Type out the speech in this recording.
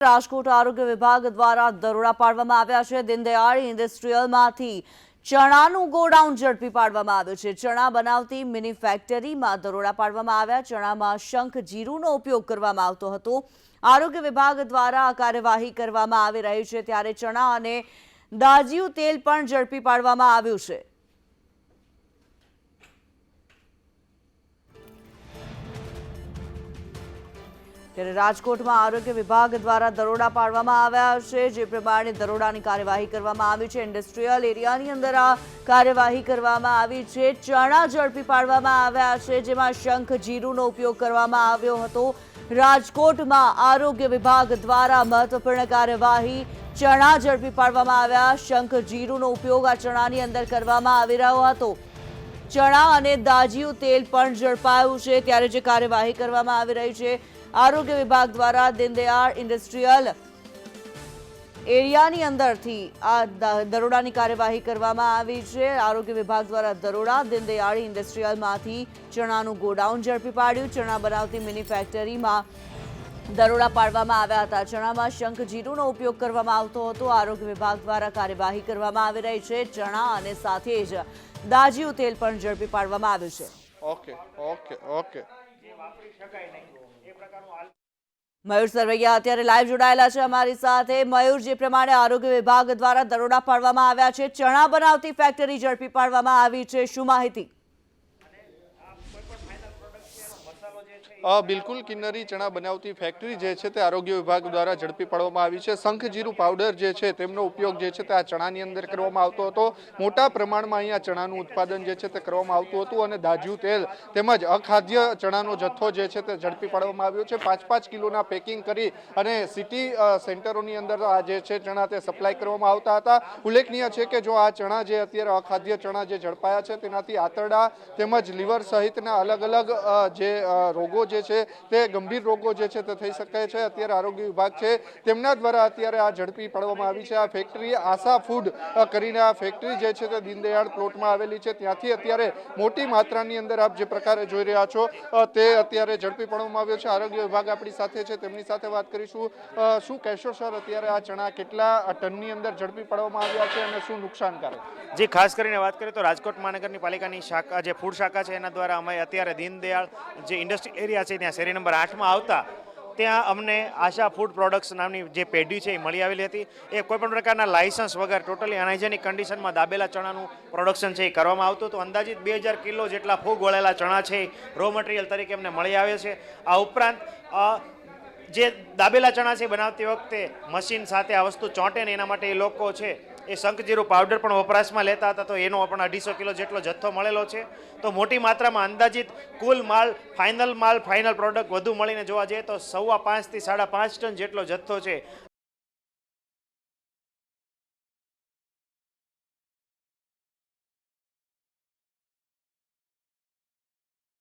રાજકોટ આરોગ્ય વિભાગ દ્વારા દરોડા પાડવામાં આવ્યા છે। દીનદયાળ ઇન્ડસ્ટ્રીયલમાંથી ચણાનું ગોડાઉન ઝડપી પાડવામાં આવ્યું છે। ચણા બનાવતી મિની ફેક્ટરીમાં દરોડા પાડવામાં આવ્યા। ચણામાં શંખ જીરુંનો ઉપયોગ કરવામાં આવતો હતો। આરોગ્ય વિભાગ દ્વારા આ કાર્યવાહી કરવામાં આવી રહી છે, ત્યારે ચણા અને દાજિયું તેલ પણ ઝડપી પાડવામાં આવ્યું છે। ત્યારે રાજકોટમાં આરોગ્ય વિભાગ દ્વારા દરોડા પાડવામાં આવ્યા છે, જે પ્રમાણે દરોડાની કાર્યવાહી કરવામાં આવી છે। ઇન્ડસ્ટ્રીયલ એરિયાની અંદર આ કાર્યવાહી કરવામાં આવી છે। ચણા ઝડપી પાડવામાં આવ્યા છે, જેમાં શંખ જીરુંનો ઉપયોગ કરવામાં આવ્યો હતો। રાજકોટમાં આરોગ્ય વિભાગ દ્વારા મહત્વપૂર્ણ કાર્યવાહી, ચણા ઝડપી પાડવામાં આવ્યા। શંખ જીરુંનો ઉપયોગ આ ચણાની અંદર કરવામાં આવી રહ્યો હતો। ચણા અને દાજિયું તેલ પણ ઝડપાયું છે, ત્યારે જે કાર્યવાહી કરવામાં આવી રહી છે આરોગ્ય વિભાગ દ્વારા દીનદયાળ ઇન્ડસ્ટ્રીયલ એરિયાની અંદરથી આ દરોડાની કાર્યવાહી કરવામાં આવી છે। આરોગ્ય વિભાગ દ્વારા દરોડા દીનદયાળ ઇન્ડસ્ટ્રીયલમાંથી ચણાનું ગોડાઉન ઝડપી પાડ્યું। ચણા બનાવતી મિની ફેક્ટરીમાં દરોડા પાડવામાં આવ્યા હતા। ચણામાં શંખ જીરુંનો ઉપયોગ કરવામાં આવતો હતો। આરોગ્ય વિભાગ દ્વારા કાર્યવાહી કરવામાં આવી રહી છે। ચણા અને સાથે જ દાજિયું તેલ પણ ઝડપી પાડવામાં આવ્યું છે। મયુર સરવૈયા અત્યારે લાઈવ જોડાયેલા છે અમારી સાથે। મયુર, જે પ્રમાણે આરોગ્ય વિભાગ દ્વારા દરોડા પાડવામાં આવ્યા છે, ચણા બનાવતી ફેક્ટરી ઝડપી પાડવામાં આવી છે, શું માહિતી? બિલકુલ કિન્નરી, ચણા બનાવતી ફેક્ટરી જે છે તે આરોગ્ય વિભાગ દ્વારા ઝડપી પાડવામાં આવી છે। શંખ જીરું પાવડર જે છે તેમનો ઉપયોગ જે છે તે આ ચણાની અંદર કરવામાં આવતો હતો। મોટા પ્રમાણમાં અહીંયા ચણાનું ઉત્પાદન જે છે તે કરવામાં આવતું હતું અને દાજિયું તેલ તેમજ અખાદ્ય ચણાનો જથ્થો જે છે તે ઝડપી પાડવામાં આવ્યો છે। 5-5 કિલોના પેકિંગ કરી અને સિટી સેન્ટરોની અંદર આ જે છે ચણા તે સપ્લાય કરવામાં આવતા હતા। ઉલ્લેખનીય છે કે જો આ ચણા જે અત્યારે અખાદ્ય ચણા જે ઝડપાયા છે તેનાથી આંતરડા તેમજ લીવર સહિતના અલગ અલગ જે રોગો જે છે તે ગંભીર રોગો જે છે તે થઈ શકે છે। અત્યારે આરોગ્ય વિભાગ છે તેમના દ્વારા અત્યારે આ ઝડપી પાડવામાં આવી છે। આ ફેક્ટરી આશા ફૂડ કરીને આ ફેક્ટરી જે છે તે દીનદયાળ પ્લોટમાં આવેલી છે, ત્યાંથી અત્યારે મોટી માત્રાની અંદર આપ જે પ્રકારે જોઈ રહ્યા છો તે અત્યારે ઝડપી પાડવામાં આવ્યો છે। આરોગ્ય વિભાગ આપણી સાથે છે, તેમની સાથે વાત કરીશું। શું કહેશો સર, અત્યારે આ ચણા કેટલા ટનની અંદર ઝડપી પાડવામાં આવ્યા છે અને શું નુકસાનકારક? જી, ખાસ કરીને વાત કરીએ તો રાજકોટ મહાનગરની પાલિકાની શાખા જે ફૂડ શાખા છે એના દ્વારા અમે અત્યારે દીનદયાળ જે ઇન્ડસ્ટ્રી એરિયા છે ત્યાં શેરી નંબર 8માં આવતા ત્યાં અમને આશા ફૂડ પ્રોડક્ટ્સ નામની જે પેઢી છે એ મળી આવેલી હતી। એ કોઈપણ પ્રકારના લાયસન્સ વગર ટોટલી અનહાઇજેનિક કન્ડિશનમાં દાબેલા ચણાનું પ્રોડક્શન છે એ કરવામાં આવતું હતું। અંદાજિત 2000 કિલો જેટલા ફૂગ વળેલા ચણા છે એ રો મટીરિયલ તરીકે અમને મળી આવે છે। આ ઉપરાંત જે દાબેલા ચણા છે બનાવતી વખતે મશીન સાથે આ વસ્તુ ચોંટે ને એના માટે એ લોકો છે એ શંખ જીરું પાવડર પણ વપરાશમાં લેતા હતા, તો એનો પણ 250 કિલો જેટલો જથ્થો મળેલો છે। તો મોટી માત્રામાં અંદાજિત કુલ માલ ફાઇનલ પ્રોડક્ટ વધુ મળીને જોવા જઈએ તો 5.5 થી 5.5 ટન જેટલો જથ્થો છે